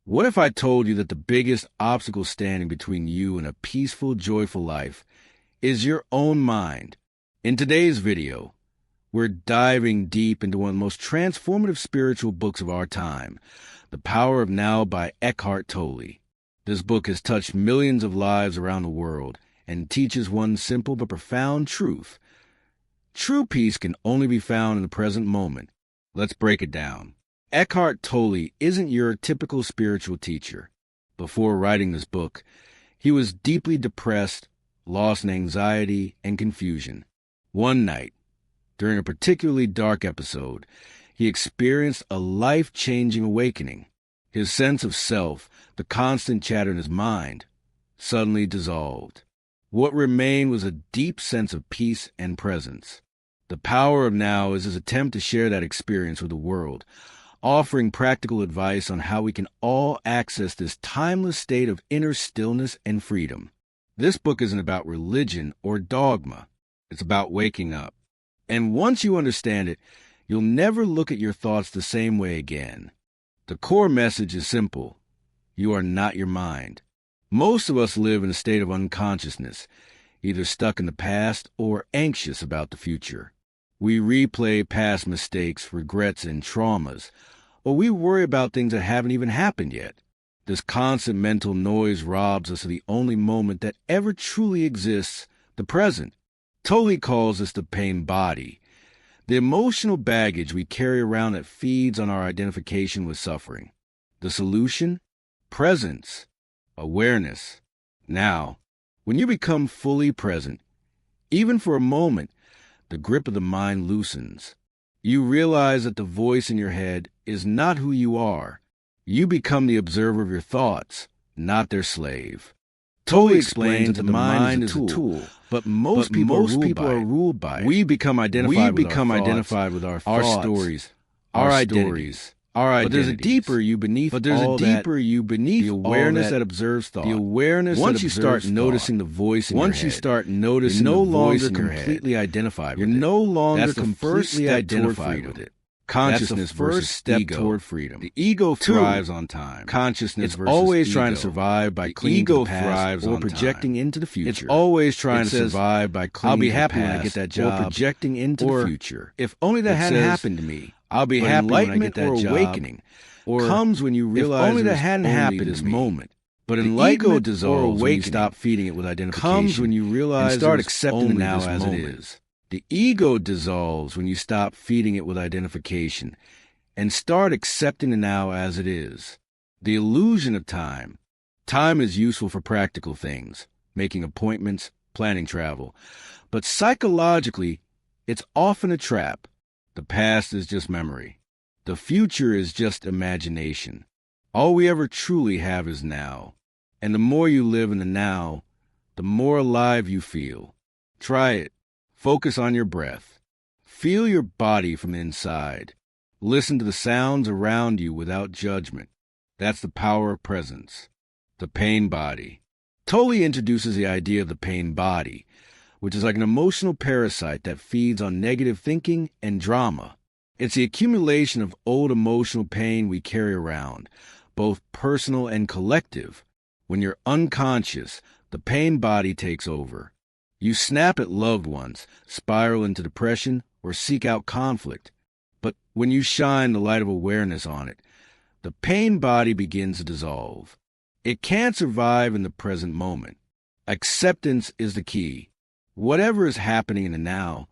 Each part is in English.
What if I told you that the biggest obstacle standing between you and a peaceful, joyful life is your own mind? In today's video, we're diving deep into one of the most transformative spiritual books of our time, The Power of Now by Eckhart Tolle. This book has touched millions of lives around the world and teaches one simple but profound truth. True peace can only be found in the present moment. Let's break it down. Eckhart Tolle isn't your typical spiritual teacher. Before writing this book, he was deeply depressed, lost in anxiety and confusion. One night, during a particularly dark episode, he experienced a life-changing awakening. His sense of self, the constant chatter in his mind, suddenly dissolved. What remained was a deep sense of peace and presence. The Power of Now is his attempt to share that experience with the world, offering practical advice on how we can all access this timeless state of inner stillness and freedom. This book isn't about religion or dogma. It's about waking up. And once you understand it, you'll never look at your thoughts the same way again. The core message is simple. You are not your mind. Most of us live in a state of unconsciousness, either stuck in the past or anxious about the future. We replay past mistakes, regrets, and traumas, or we worry about things that haven't even happened yet. This constant mental noise robs us of the only moment that ever truly exists, the present. Tolle calls this the pain body, the emotional baggage we carry around that feeds on our identification with suffering. The solution? Presence, awareness. Now, when you become fully present, even for a moment, the grip of the mind loosens. You realize that the voice in your head is not who you are. You become the observer of your thoughts, not their slave. Tolle explains that the mind is a tool, but most people are ruled by it. We become identified with our thoughts, our stories, our identities. But there's a deeper you beneath the awareness that observes thought. The awareness once you start noticing the voice in your head. Once you start noticing the voice in your head, you're no longer completely identified with it. You're no longer completely identified with it. Consciousness versus step toward freedom. The ego thrives on time. Consciousness versus always ego. Trying to survive by clinging to the past or projecting into the future. It's always trying to survive by clinging to the past. I'll be happy when I get that job or projecting into the future. If only that hadn't happened to me. I'll be happy when I get that job. Awakening or comes when you realize if only that hadn't happened this moment. But enlightenment dissolves when you stop feeding it with identification. Comes when you realize and start accepting the now as it is. The ego dissolves when you stop feeding it with identification and start accepting the now as it is. The illusion of time. Time is useful for practical things, making appointments, planning travel. But psychologically, it's often a trap. The past is just memory. The future is just imagination. All we ever truly have is now. And the more you live in the now, the more alive you feel. Try it. Focus on your breath. Feel your body from the inside. Listen to the sounds around you without judgment. That's the power of presence. The pain body. Tolle introduces the idea of the pain body, which is like an emotional parasite that feeds on negative thinking and drama. It's the accumulation of old emotional pain we carry around, both personal and collective. When you're unconscious, the pain body takes over. You snap at loved ones, spiral into depression, or seek out conflict. But when you shine the light of awareness on it, the pain body begins to dissolve. It can't survive in the present moment. Acceptance is the key. Whatever is happening in the now,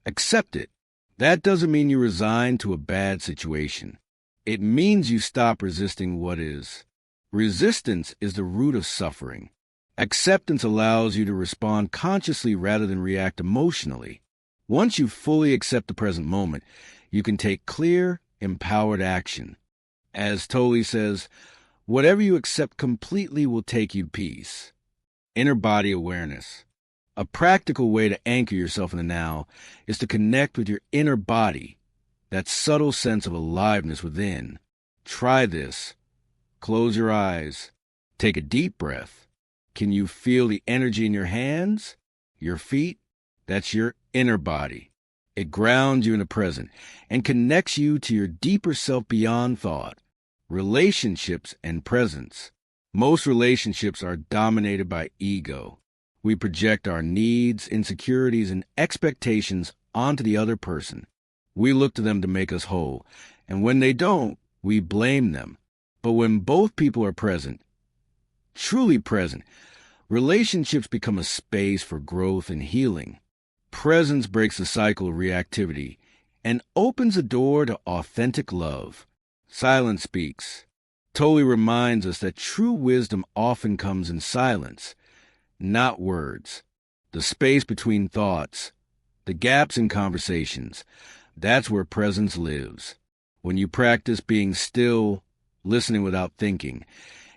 accept it. That doesn't mean you resign to a bad situation. It means you stop resisting what is. Resistance is the root of suffering. Acceptance allows you to respond consciously rather than react emotionally. Once you fully accept the present moment, you can take clear, empowered action. As Tolle says, whatever you accept completely will take you to peace. Inner body awareness. A practical way to anchor yourself in the now is to connect with your inner body, that subtle sense of aliveness within. Try this. Close your eyes. Take a deep breath. Can you feel the energy in your hands, your feet? That's your inner body. It grounds you in the present and connects you to your deeper self beyond thought. relationships and presence. Most relationships are dominated by ego. We project our needs, insecurities, and expectations onto the other person. We look to them to make us whole, and when they don't, we blame them. But when both people are present, truly present, relationships become a space for growth and healing. Presence breaks the cycle of reactivity and opens the door to authentic love. Silence speaks. Tolle reminds us that true wisdom often comes in silence, not words. The space between thoughts, the gaps in conversations, that's where presence lives. When you practice being still, listening without thinking,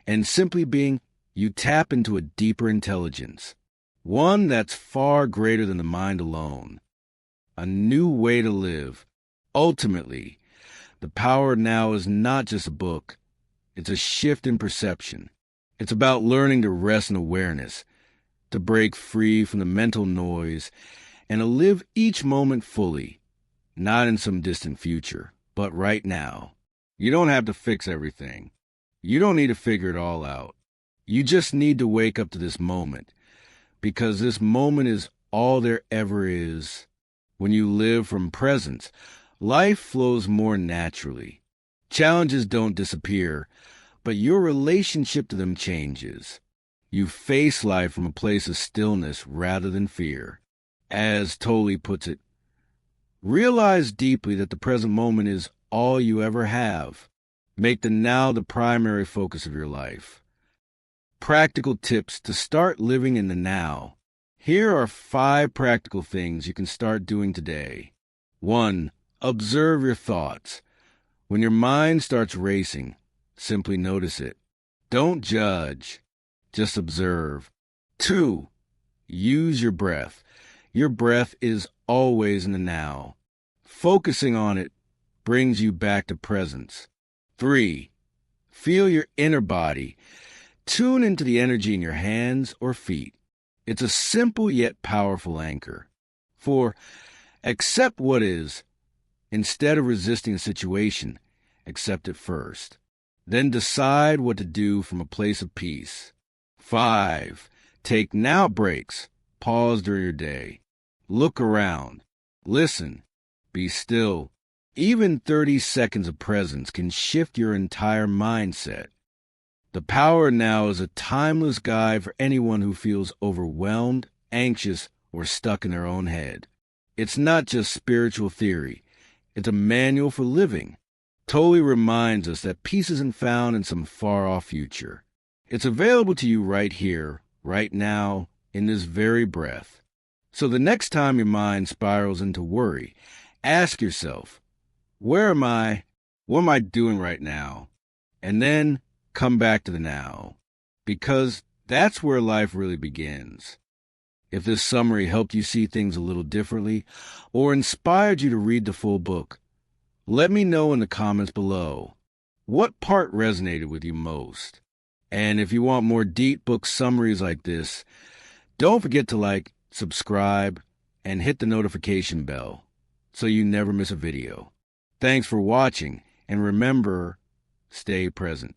and simply being, you tap into a deeper intelligence, one that's far greater than the mind alone. A new way to live. Ultimately, the power now is not just a book. It's a shift in perception. It's about learning to rest in awareness, to break free from the mental noise, and to live each moment fully, not in some distant future, but right now. You don't have to fix everything. You don't need to figure it all out. You just need to wake up to this moment, because this moment is all there ever is. When you live from presence, life flows more naturally. Challenges don't disappear, but your relationship to them changes. You face life from a place of stillness rather than fear. As Tolle puts it, realize deeply that the present moment is all you ever have. Make the now the primary focus of your life. Practical tips to start living in the now. Here are 5 practical things you can start doing today. 1. Observe your thoughts. When your mind starts racing, simply notice it. Don't judge, just observe. 2. Use your breath. Your breath is always in the now. Focusing on it brings you back to presence. 3. Feel your inner body. Tune into the energy in your hands or feet. It's a simple yet powerful anchor. 4. Accept what is. Instead of resisting a situation, accept it first. Then decide what to do from a place of peace. 5. Take now breaks. Pause during your day. Look around. Listen. Be still. Even 30 seconds of presence can shift your entire mindset. The power now is a timeless guide for anyone who feels overwhelmed, anxious, or stuck in their own head. It's not just spiritual theory. It's a manual for living. Tolle reminds us that peace isn't found in some far-off future. It's available to you right here, right now, in this very breath. So the next time your mind spirals into worry, ask yourself, where am I? What am I doing right now? And then come back to the now, because that's where life really begins. If this summary helped you see things a little differently or inspired you to read the full book, let me know in the comments below. What part resonated with you most? And if you want more deep book summaries like this, don't forget to like, subscribe, and hit the notification bell so you never miss a video. Thanks for watching, and remember, stay present.